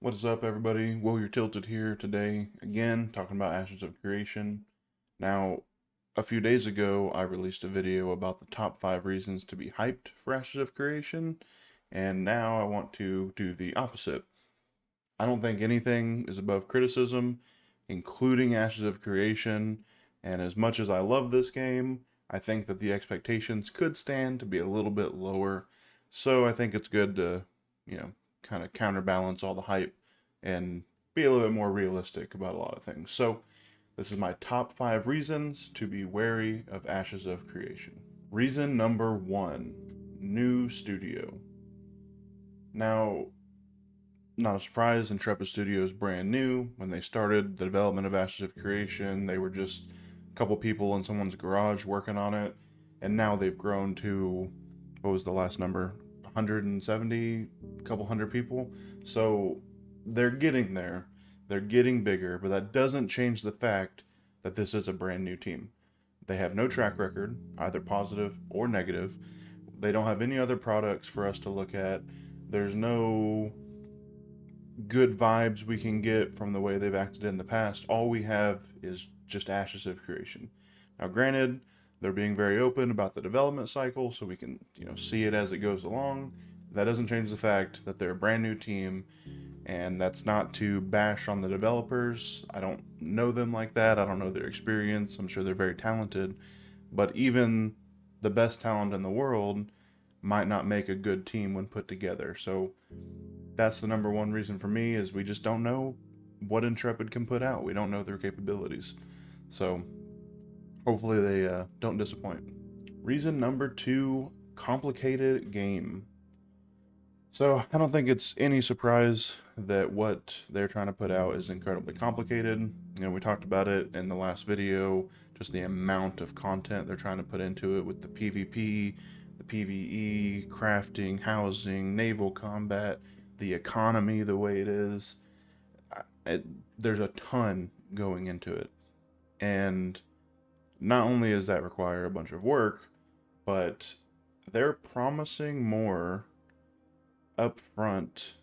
What is up, everybody? Will You're Tilted here today, again, talking about Ashes of Creation. Now, a few days ago, I released a video about the top 5 reasons to be hyped for Ashes of Creation, and now I want to do the opposite. I don't think anything is above criticism, including Ashes of Creation, and as much as I love this game, I think that the expectations could stand to be a little bit lower, so I think it's good to, kind of counterbalance all the hype and be a little bit more realistic about a lot of things. So, this is my top 5 reasons to be wary of Ashes of Creation. Reason number 1, new studio. Now, not a surprise, Intrepid Studio is brand new. When they started the development of Ashes of Creation, they were just a couple people in someone's garage working on it, and now they've grown to, what was the last number? 170, a couple hundred people. So they're getting there. They're getting bigger, but that doesn't change the fact that this is a brand new team. They have no track record, either positive or negative. They don't have any other products for us to look at. There's no good vibes we can get from the way they've acted in the past. All we have is just Ashes of Creation. Now, granted, they're being very open about the development cycle, so we can, see it as it goes along. That doesn't change the fact that they're a brand new team, and that's not to bash on the developers. I don't know them like that. I don't know their experience. I'm sure they're very talented, but even the best talent in the world might not make a good team when put together. So that's the number one reason for me, is we just don't know what Intrepid can put out. We don't know their capabilities. So hopefully they don't disappoint. Reason number 2, complicated game. So I don't think it's any surprise that what they're trying to put out is incredibly complicated. We talked about it in the last video, just the amount of content they're trying to put into it with the PvP, the PvE, crafting, housing, naval combat, the economy the way it is. There's a ton going into it. And not only does that require a bunch of work, but they're promising more up front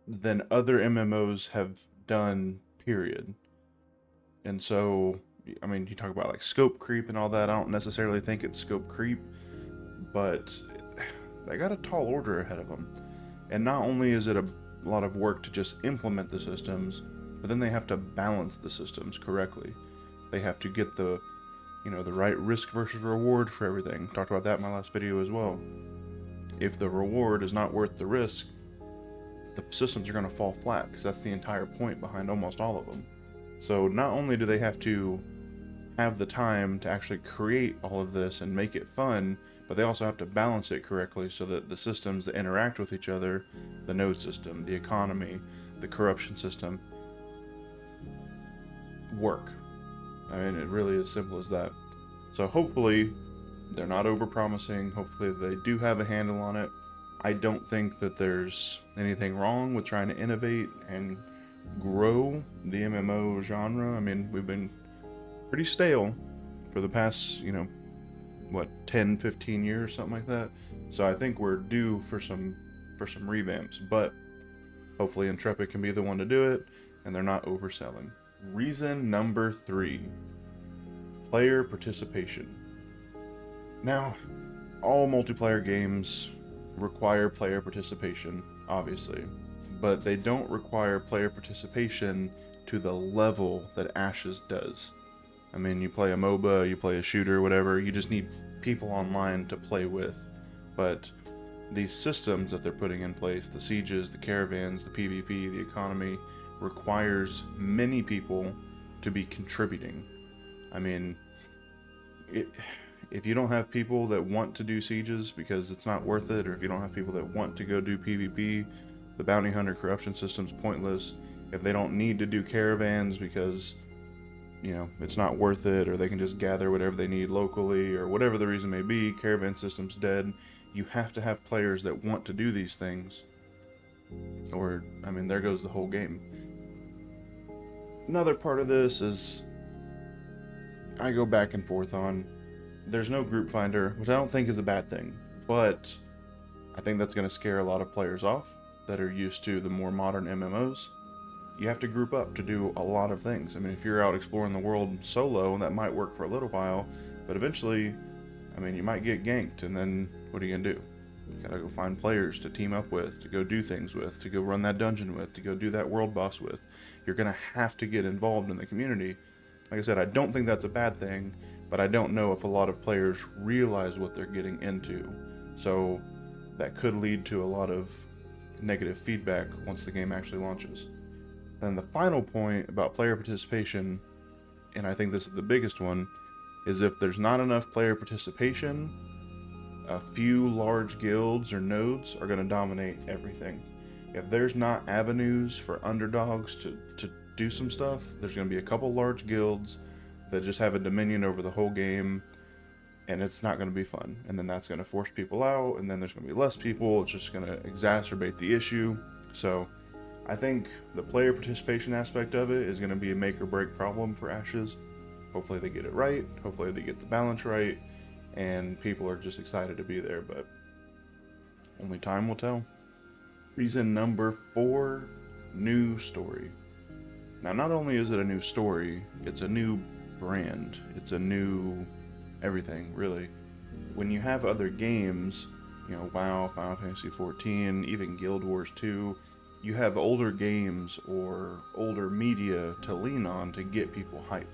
than other MMOs have done, period. And so, I mean, you talk about like scope creep and all that. I don't necessarily think it's scope creep, but they got a tall order ahead of them. And not only is it a lot of work to just implement the systems, but then they have to balance the systems correctly. They have to get the right risk versus reward for everything. Talked about that in my last video as well. If the reward is not worth the risk, the systems are going to fall flat, because that's the entire point behind almost all of them. So not only do they have to have the time to actually create all of this and make it fun, but they also have to balance it correctly so that the systems that interact with each other, the node system, the economy, the corruption system, work. I mean, it really is simple as that. So hopefully they're not over-promising. Hopefully they do have a handle on it. I don't think that there's anything wrong with trying to innovate and grow the MMO genre. I mean, we've been pretty stale for the past, 10, 15 years, something like that. So I think we're due for some revamps, but hopefully Intrepid can be the one to do it, and they're not overselling. Reason number 3, player participation. Now, all multiplayer games require player participation, obviously, but they don't require player participation to the level that Ashes does. I mean, you play a MOBA, you play a shooter, whatever, you just need people online to play with. But these systems that they're putting in place, the sieges, the caravans, the PvP, the economy, requires many people to be contributing. I mean, if you don't have people that want to do sieges because it's not worth it, or if you don't have people that want to go do PvP, the bounty hunter corruption system's pointless. If they don't need to do caravans because, it's not worth it, or they can just gather whatever they need locally, or whatever the reason may be, caravan system's dead. You have to have players that want to do these things, or, I mean, there goes the whole game. Another part of this is I go back and forth on. There's no group finder, which I don't think is a bad thing, but I think that's going to scare a lot of players off. that are used to the more modern MMOs, you have to group up to do a lot of things. I mean, if you're out exploring the world solo, that might work for a little while, but eventually, I mean, you might get ganked, and then what are you gonna do? You gotta go find players to team up with, to go do things with, to go run that dungeon with, to go do that world boss with. You're gonna have to get involved in the community. Like I said, I don't think that's a bad thing, but I don't know if a lot of players realize what they're getting into. So that could lead to a lot of negative feedback once the game actually launches. And the final point about player participation, and I think this is the biggest one, is if there's not enough player participation, a few large guilds or nodes are going to dominate everything. If there's not avenues for underdogs to do some stuff, there's going to be a couple large guilds that just have a dominion over the whole game, and it's not going to be fun. And then that's going to force people out, and then there's going to be less people. It's just going to exacerbate the issue. So I think the player participation aspect of it is going to be a make or break problem for Ashes. Hopefully they get it right. Hopefully they get the balance right, and people are just excited to be there, but only time will tell. Reason number 4, new story. Now, not only is it a new story, it's a new brand. It's a new everything, really. When you have other games, you know, WoW, Final Fantasy XIV, even Guild Wars 2, you have older games or older media to lean on to get people hyped.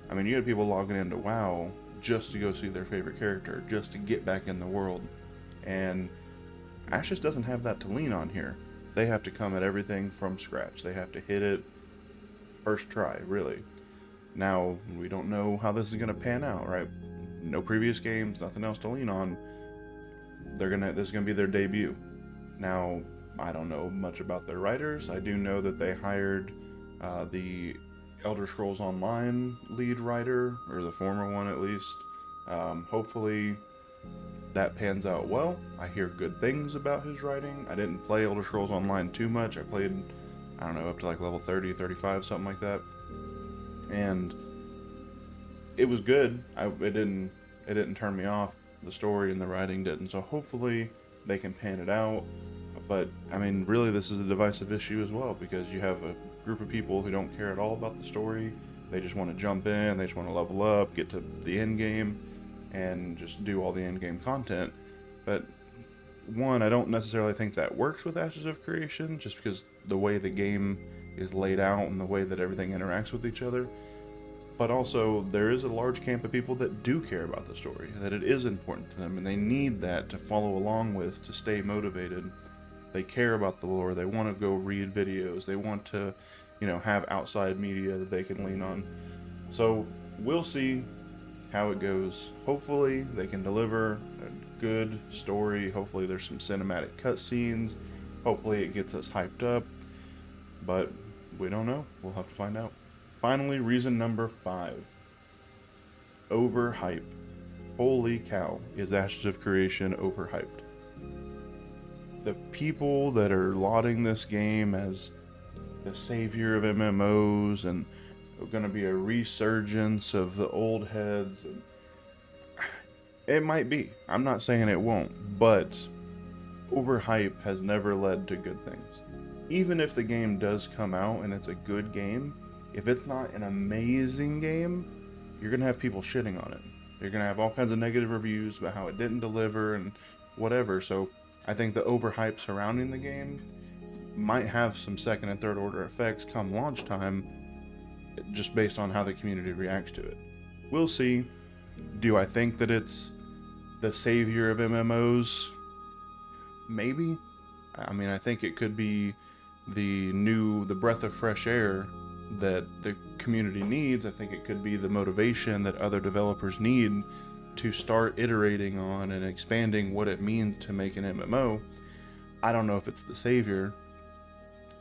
I mean, you had people logging into WoW just to go see their favorite character, just to get back in the world. And Ashes doesn't have that to lean on here. They have to come at everything from scratch. They have to hit it first try, really. Now, we don't know how this is going to pan out, right? No previous games, nothing else to lean on. This is going to be their debut. Now, I don't know much about their writers. I do know that they hired the Elder Scrolls Online lead writer, or the former one at least. Hopefully that pans out well. I hear good things about his writing. I didn't play Elder Scrolls Online too much. I played, I don't know, up to like level 30, 35, something like that. And it was good. It didn't turn me off. The story and the writing didn't. So hopefully they can pan it out. But I mean, really, this is a divisive issue as well, because you have a group of people who don't care at all about the story. They just want to jump in. They just want to level up, get to the end game, and just do all the end game content. But one, I don't necessarily think that works with Ashes of Creation, just because the way the game is laid out and the way that everything interacts with each other. But also, there is a large camp of people that do care about the story, that it is important to them, and they need that to follow along with, to stay motivated. They care about the lore. They want to go read videos. They want to, you know, have outside media that they can lean on. So we'll see how it goes. Hopefully they can deliver a good story. Hopefully there's some cinematic cutscenes. Hopefully it gets us hyped up. But we don't know. We'll have to find out. Finally, reason number 5. Overhype. Holy cow, is Ashes of Creation overhyped? The people that are lauding this game as the savior of MMOs and going to be a resurgence of the old heads, and it might be. I'm not saying it won't, but overhype has never led to good things. Even if the game does come out and it's a good game, if it's not an amazing game, you're going to have people shitting on it. You're going to have all kinds of negative reviews about how it didn't deliver and whatever. So I think the overhype surrounding the game might have some second and third order effects come launch time, just based on how the community reacts to it. We'll see. Do I think that it's the savior of MMOs? Maybe. I mean, I think it could be the breath of fresh air that the community needs. I think it could be the motivation that other developers need to start iterating on and expanding what it means to make an MMO. I don't know if it's the savior,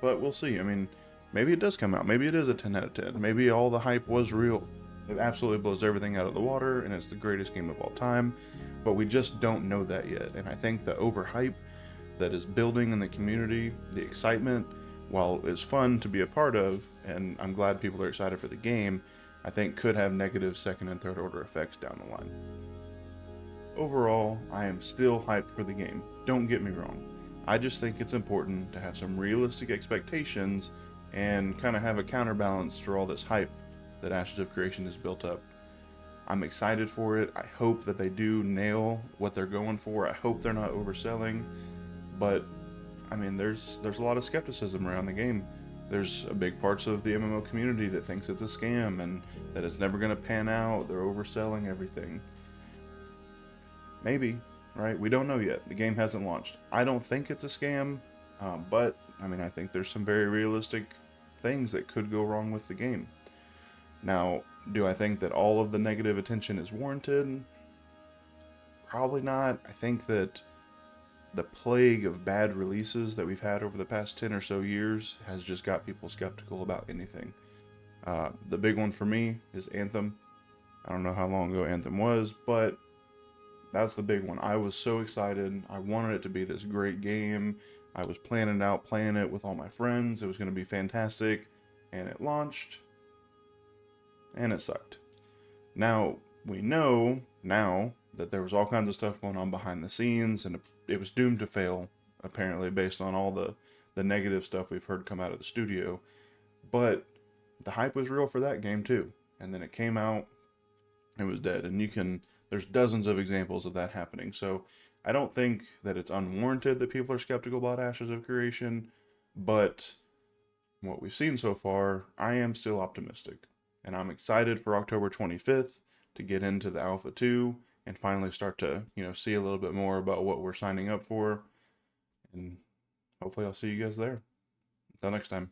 but we'll see. I mean, maybe it does come out. Maybe it is a 10 out of 10. Maybe all the hype was real. It absolutely blows everything out of the water, and it's the greatest game of all time. But we just don't know that yet. And I think the overhype that is building in the community, the excitement, while it's fun to be a part of, and I'm glad people are excited for the game, I think could have negative second and third order effects down the line. Overall, I am still hyped for the game. Don't get me wrong. I just think it's important to have some realistic expectations and kind of have a counterbalance for all this hype that Ashes of Creation has built up. I'm excited for it. I hope that they do nail what they're going for. I hope they're not overselling. But I mean, there's a lot of skepticism around the game. There's a big parts of the MMO community that thinks it's a scam and that it's never going to pan out. They're overselling everything. Maybe, right? We don't know yet. The game hasn't launched. I don't think it's a scam, but I mean, I think there's some very realistic things that could go wrong with the game. Now, do I think that all of the negative attention is warranted? Probably not. I think that the plague of bad releases that we've had over the past 10 or so years has just got people skeptical about anything. The big one for me is Anthem. I don't know how long ago Anthem was, but that's the big one. I was so excited. I wanted it to be this great game. I was planning out playing it with all my friends. It was going to be fantastic. And it launched. And it sucked. Now, we know now that there was all kinds of stuff going on behind the scenes, and it was doomed to fail, apparently, based on all the negative stuff we've heard come out of the studio. But the hype was real for that game, too. And then it came out, it was dead. And there's dozens of examples of that happening. So I don't think that it's unwarranted that people are skeptical about Ashes of Creation, but from what we've seen so far, I am still optimistic. And I'm excited for October 25th to get into the Alpha 2 and finally start to, see a little bit more about what we're signing up for. And hopefully I'll see you guys there. Until next time.